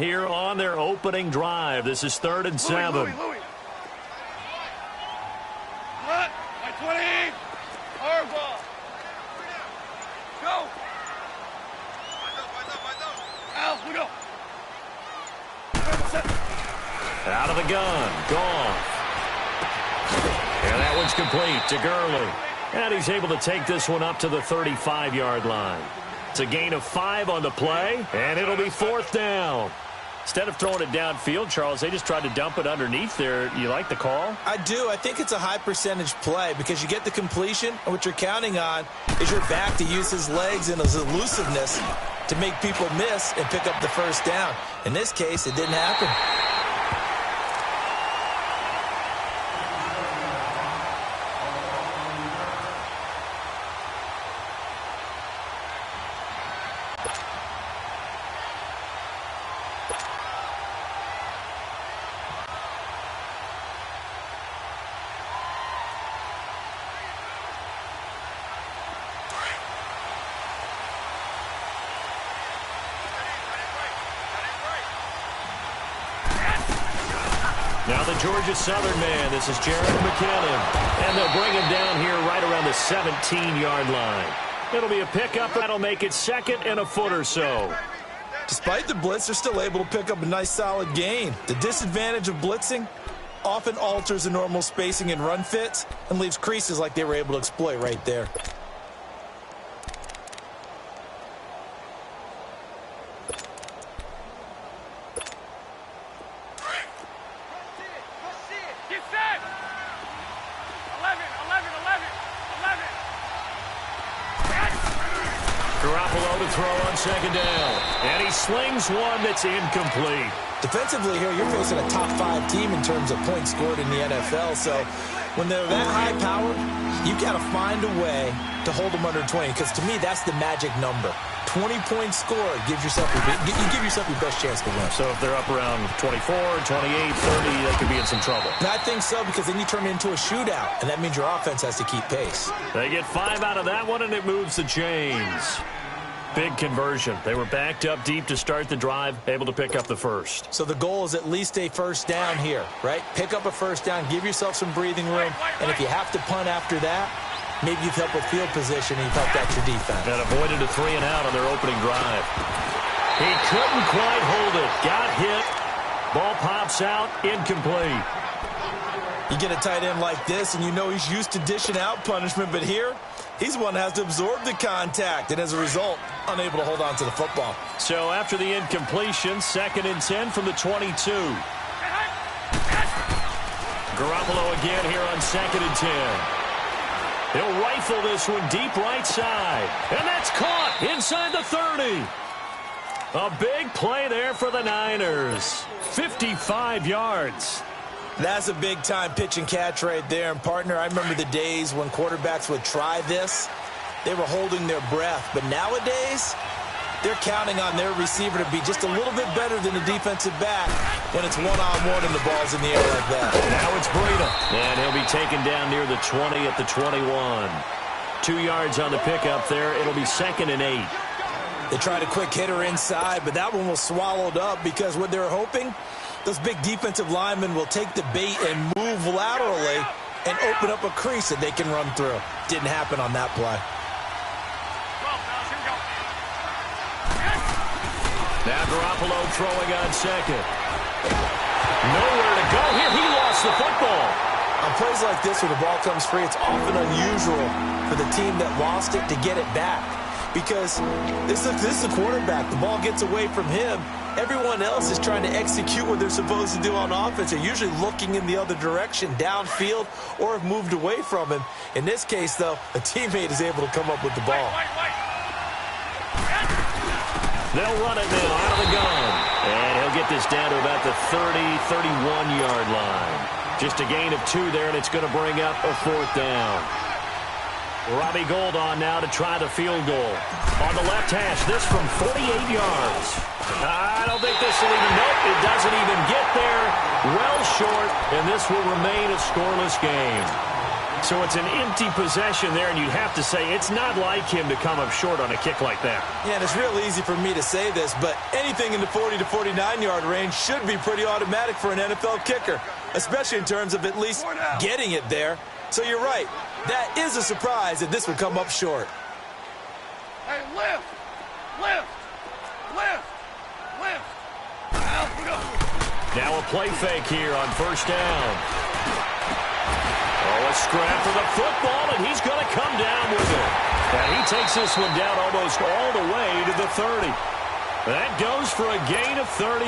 here on their opening drive. This is 3rd and 7. Louis. What? My 20. Hard ball. Go. Al, we go. Out of the gun. Gone. And that one's complete to Gurley. And he's able to take this one up to the 35-yard line. It's a gain of 5 on the play, and it'll be 4th down. Instead of throwing it downfield, Charles, they just tried to dump it underneath there. You like the call? I do. I think it's a high-percentage play because you get the completion, and what you're counting on is your back to use his legs and his elusiveness to make people miss and pick up the first down. In this case, it didn't happen. Now the Georgia Southern man, this is Jared McKinnon. And they'll bring him down here right around the 17-yard line. It'll be a pickup. That'll make it 2nd and a foot or so. Despite the blitz, they're still able to pick up a nice solid gain. The disadvantage of blitzing often alters the normal spacing and run fits and leaves creases like they were able to exploit right there. Garoppolo to throw on 2nd down. And he slings one that's incomplete. Defensively here, you're facing a top 5 team in terms of points scored in the NFL. So when they're that high powered, you got to find a way to hold them under 20. Because to me, that's the magic number. 20 points scored gives yourself you give yourself your best chance to win. So if they're up around 24, 28, 30, they could be in some trouble. And I think so, because then you turn it into a shootout, and that means your offense has to keep pace. They get 5 out of that one, and it moves the chains. Big conversion. They were backed up deep to start the drive, able to pick up the first. So the goal is at least a first down here, right? Pick up a first down, give yourself some breathing room, and if you have to punt after that, maybe you've helped with field position and you've helped out your defense. And avoided a 3 and out on their opening drive. He couldn't quite hold it. Got hit. Ball pops out. Incomplete. You get a tight end like this, and you know he's used to dishing out punishment, but here, he's the one that has to absorb the contact, and as a result, unable to hold on to the football. So after the incompletion, 2nd and 10 from the 22. Garoppolo again here on 2nd and 10. He'll rifle this one deep right side. And that's caught inside the 30. A big play there for the Niners. 55 yards. That's a big-time pitch and catch right there. And, partner, I remember the days when quarterbacks would try this. They were holding their breath. But nowadays, they're counting on their receiver to be just a little bit better than the defensive back when it's one-on-one and the ball's in the air like that. Now it's Breida. And he'll be taken down near the 20 at the 21. 2 yards on the pickup there. It'll be 2nd and 8. They tried a quick hitter inside, but that one was swallowed up because what they're hoping, those big defensive linemen will take the bait and move laterally and open up a crease that they can run through. Didn't happen on that play. Now Garoppolo throwing on 2nd. Nowhere to go here. He lost the football. On plays like this where the ball comes free, it's often unusual for the team that lost it to get it back. Because this is a quarterback. The ball gets away from him. Everyone else is trying to execute what they're supposed to do on offense. They're usually looking in the other direction, downfield, or have moved away from him. In this case, though, a teammate is able to come up with the ball. They'll run it now out of the gun. And he'll get this down to about the 30, 31-yard line. Just a gain of 2 there, and it's going to bring up a 4th down. Robbie Gould on now to try the field goal. On the left hash, this from 48 yards. I don't think this will even, nope, it doesn't even get there. Well short, and this will remain a scoreless game. So it's an empty possession there, and you'd have to say it's not like him to come up short on a kick like that. Yeah, and it's real easy for me to say this, but anything in the 40 to 49-yard range should be pretty automatic for an NFL kicker, especially in terms of at least getting it there. So you're right. That is a surprise that this would come up short. Hey, lift! Lift! Lift! Lift! Out we go! Now a play fake here on first down. Oh, a scrap for the football, and he's going to come down with it. And he takes this one down almost all the way to the 30. That goes for a gain of 31.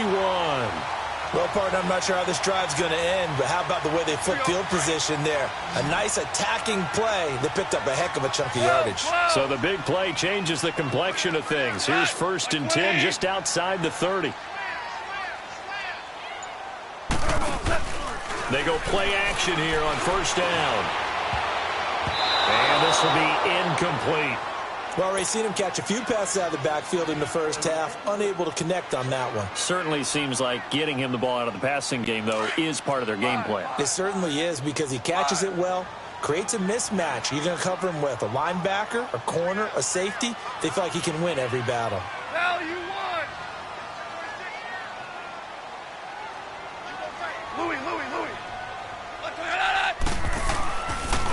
Well, partner, I'm not sure how this drive's going to end, but how about the way they flip field position there? A nice attacking play. They picked up a heck of a chunk of yardage. So the big play changes the complexion of things. Here's first and 10 just outside the 30. They go play action here on first down. And this will be incomplete. Well, Ray, seen him catch a few passes out of the backfield in the first half, unable to connect on that one. Certainly seems like getting him the ball out of the passing game, though, is part of their game plan. It certainly is, because he catches it well, creates a mismatch. You're going to cover him with a linebacker, a corner, a safety. They feel like he can win every battle. Now you won! Louis!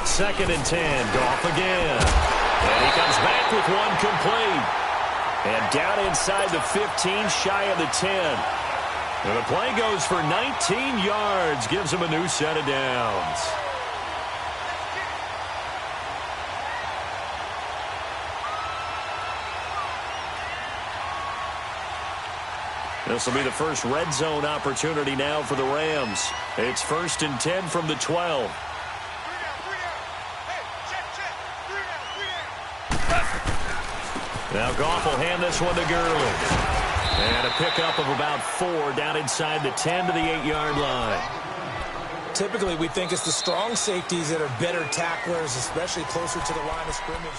Second and 10, Goff again. And he comes back with one complete. And down inside the 15, shy of the 10. And the play goes for 19 yards, gives him a new set of downs. This will be the first red zone opportunity now for the Rams. It's first and 10 from the 12. Now Goff will hand this one to Gurley. And a pickup of about 4 down inside the 10 to the 8-yard line. Typically, we think it's the strong safeties that are better tacklers, especially closer to the line of scrimmage.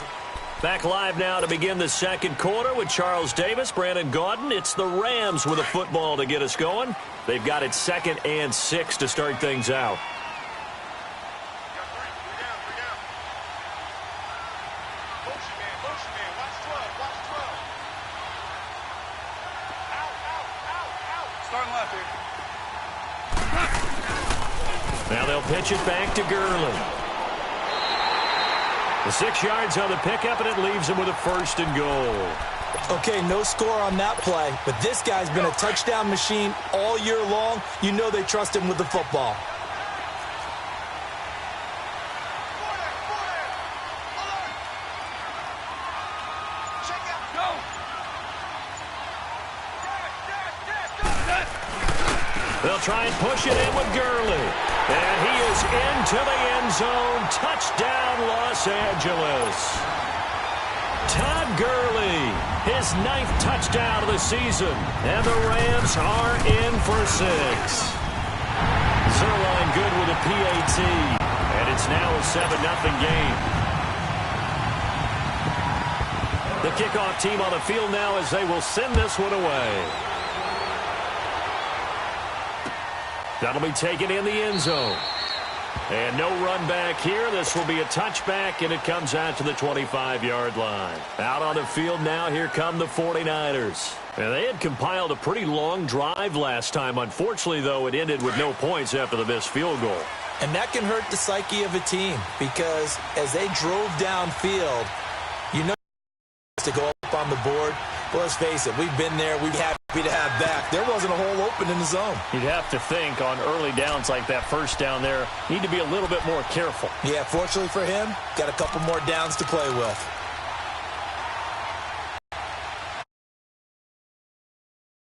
Back live now to begin the second quarter with Charles Davis, Brandon Gaudin. It's the Rams with a football to get us going. They've got it 2nd and 6 to start things out. Now they'll pitch it back to Gurley. The 6 yards on the pickup, and it leaves him with a first and goal. Okay, no score on that play, but this guy's been a touchdown machine all year long. You know they trust him with the football. They'll try and push it in with Gurley. And he is into the end zone. Touchdown, Los Angeles. Todd Gurley, his 9th touchdown of the season. And the Rams are in for 6. Zerline good with a PAT. And it's now a 7-0 game. The kickoff team on the field now as they will send this one away. That'll be taken in the end zone. And no run back here. This will be a touchback, and it comes out to the 25-yard line. Out on the field now, here come the 49ers. And they had compiled a pretty long drive last time. Unfortunately, though, it ended with no points after the missed field goal. And that can hurt the psyche of a team, because as they drove downfield, you know to go up on the board. Well, let's face it, we've been there. We're happy to have back. There wasn't a hole open in the zone. You'd have to think on early downs like that first down there, need to be a little bit more careful. Yeah, fortunately for him, got a couple more downs to play with.